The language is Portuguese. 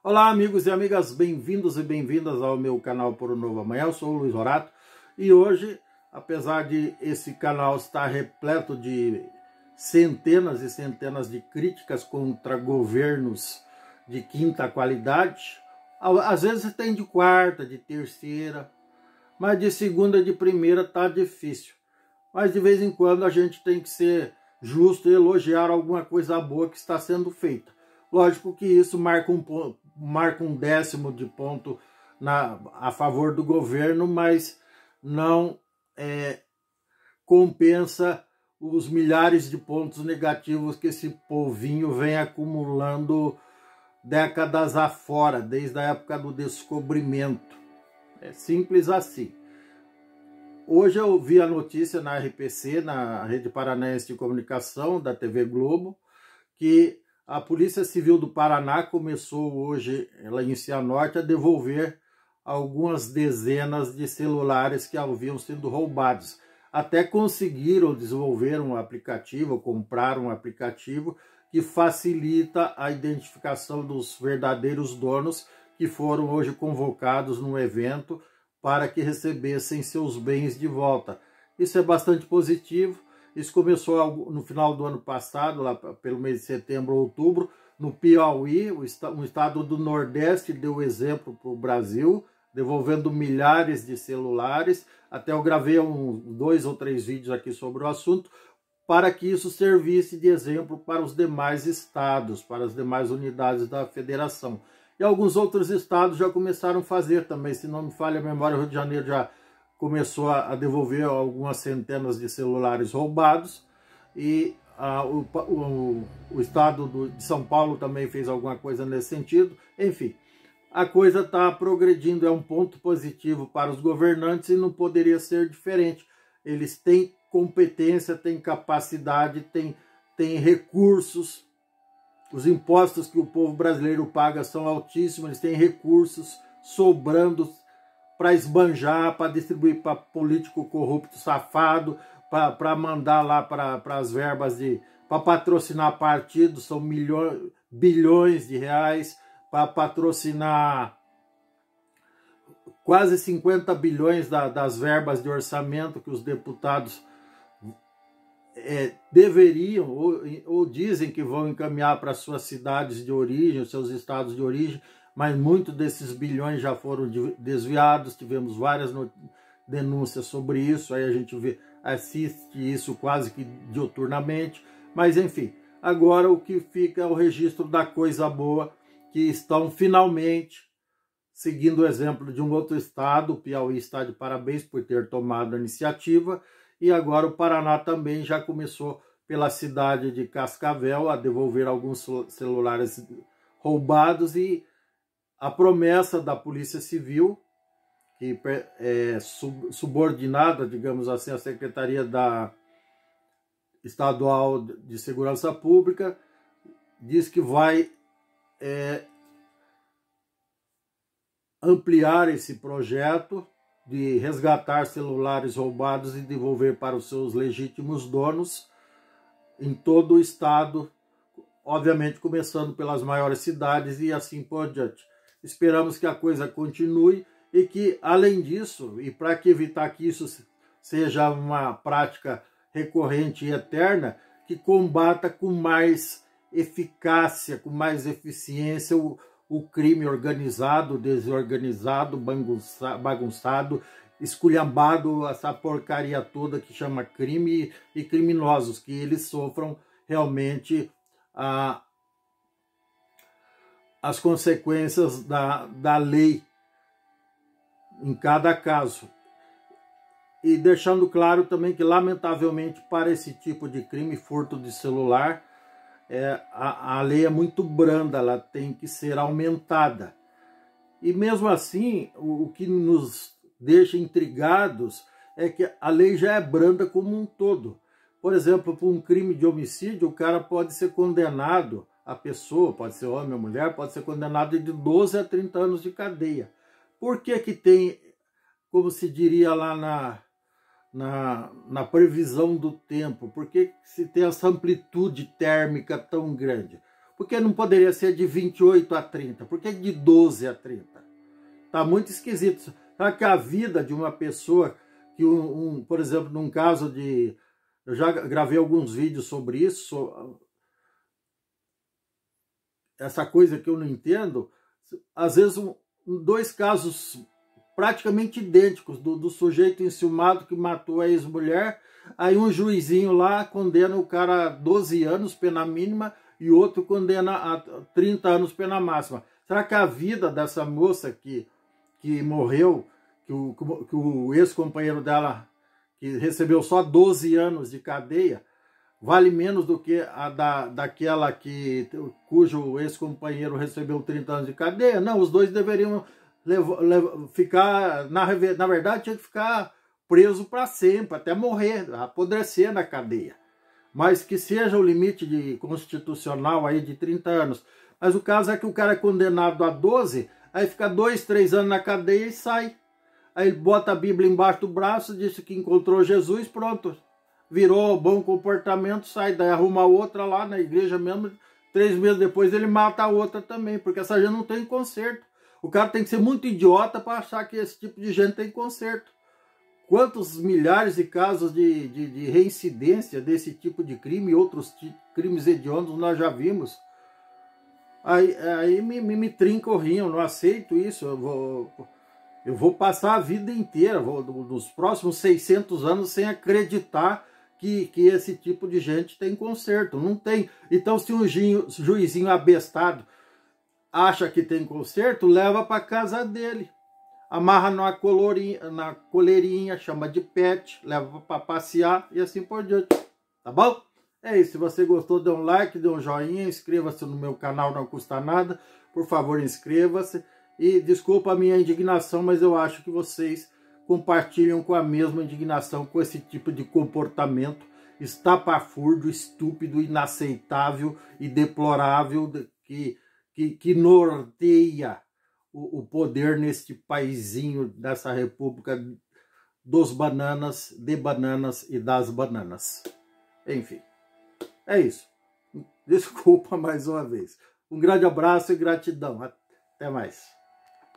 Olá, amigos e amigas, bem-vindos e bem-vindas ao meu canal Por um Novo Amanhã. Eu sou o Luiz Horato e hoje, apesar de esse canal estar repleto de centenas e centenas de críticas contra governos de quinta qualidade, às vezes tem de quarta, de terceira, mas de segunda e de primeira tá difícil. Mas de vez em quando a gente tem que ser justo e elogiar alguma coisa boa que está sendo feita. Lógico que isso marca um décimo de ponto a favor do governo, mas não compensa os milhares de pontos negativos que esse povinho vem acumulando décadas afora, desde a época do descobrimento. É simples assim. Hoje eu vi a notícia na RPC, na Rede Paranaense de Comunicação, da TV Globo, que a Polícia Civil do Paraná começou hoje, lá em Cianorte, a devolver algumas dezenas de celulares que haviam sido roubados. Até conseguiram desenvolver um aplicativo, comprar um aplicativo que facilita a identificação dos verdadeiros donos que foram hoje convocados num evento para que recebessem seus bens de volta. Isso é bastante positivo. Isso começou no final do ano passado, lá pelo mês de setembro ou outubro, no Piauí. Um estado do Nordeste deu exemplo para o Brasil, devolvendo milhares de celulares. Até eu gravei 2 ou 3 vídeos aqui sobre o assunto, para que isso servisse de exemplo para os demais estados, para as demais unidades da federação. E alguns outros estados já começaram a fazer também. Se não me falha a memória, o Rio de Janeiro já começou a devolver algumas centenas de celulares roubados, e o estado de São Paulo também fez alguma coisa nesse sentido. Enfim, a coisa está progredindo, é um ponto positivo para os governantes e não poderia ser diferente. Eles têm competência, têm capacidade, têm recursos. Os impostos que o povo brasileiro paga são altíssimos, eles têm recursos sobrando para esbanjar, para distribuir para político corrupto safado, para mandar lá para as verbas para patrocinar partidos, são bilhões de reais, para patrocinar quase 50 bilhões das verbas de orçamento que os deputados deveriam ou dizem que vão encaminhar para suas cidades de origem, seus estados de origem, mas muitos desses bilhões já foram desviados. Tivemos várias denúncias sobre isso, aí a gente assiste isso quase que diuturnamente, mas enfim, agora o que fica é o registro da coisa boa, que estão finalmente seguindo o exemplo de um outro estado. O Piauí está de parabéns por ter tomado a iniciativa, e agora o Paraná também já começou pela cidade de Cascavel a devolver alguns celulares roubados, e a promessa da Polícia Civil, que é subordinada, digamos assim, à Secretaria Estadual de Segurança Pública, diz que vai ampliar esse projeto de resgatar celulares roubados e devolver para os seus legítimos donos em todo o estado, obviamente começando pelas maiores cidades e assim por diante. Esperamos que a coisa continue e que, além disso, e para evitar que isso seja uma prática recorrente e eterna, que combata com mais eficácia, com mais eficiência o crime organizado, desorganizado, bagunçado, esculhambado, essa porcaria toda que chama crime, e criminosos, que eles sofram realmente as consequências da lei em cada caso. E deixando claro também que, lamentavelmente, para esse tipo de crime, furto de celular, a lei é muito branda, ela tem que ser aumentada. E mesmo assim, o que nos deixa intrigados é que a lei já é branda como um todo. Por exemplo, por um crime de homicídio, o cara pode ser condenado, a pessoa, pode ser homem ou mulher, pode ser condenado de 12 a 30 anos de cadeia. Por que que tem, como se diria lá na previsão do tempo, por que se tem essa amplitude térmica tão grande? Por que não poderia ser de 28 a 30? Por que de 12 a 30? Tá muito esquisito. Será que a vida de uma pessoa, que por exemplo, num caso de... Eu já gravei alguns vídeos sobre isso, essa coisa que eu não entendo. Às vezes, dois casos praticamente idênticos, do sujeito enciumado que matou a ex-mulher, aí um juizinho lá condena o cara a 12 anos, pena mínima, e outro condena a 30 anos, pena máxima. Será que a vida dessa moça que morreu, que o ex-companheiro dela, que recebeu só 12 anos de cadeia, vale menos do que a daquela cujo ex-companheiro recebeu 30 anos de cadeia? Não, os dois deveriam ficar, na verdade, tinha que ficar preso para sempre, até morrer, apodrecer na cadeia. Mas que seja o limite constitucional aí de 30 anos. Mas o caso é que o cara é condenado a 12, aí fica 2, 3 anos na cadeia e sai. Aí ele bota a Bíblia embaixo do braço, disse que encontrou Jesus, pronto. Virou bom comportamento, sai, daí arruma outra lá na igreja mesmo. 3 meses depois ele mata a outra também, porque essa gente não tem conserto. O cara tem que ser muito idiota para achar que esse tipo de gente tem conserto. Quantos milhares de casos de reincidência desse tipo de crime e outros crimes hediondos nós já vimos. Aí me trinca o rim, eu não aceito isso. Eu vou passar a vida inteira, nos próximos 600 anos, sem acreditar que esse tipo de gente tem conserto. Não tem. Então, se um juizinho abestado acha que tem conserto, leva para casa dele. Amarra na coleirinha, chama de pet, leva para passear e assim por diante. Tá bom? É isso. Se você gostou, dê um like, dê um joinha, inscreva-se no meu canal, não custa nada. Por favor, inscreva-se. E desculpa a minha indignação, mas eu acho que vocês compartilham com a mesma indignação com esse tipo de comportamento estapafúrdio, estúpido, inaceitável e deplorável que norteia o poder neste paizinho dessa república dos bananas, de bananas e das bananas. Enfim, é isso. Desculpa mais uma vez. Um grande abraço e gratidão. Até mais.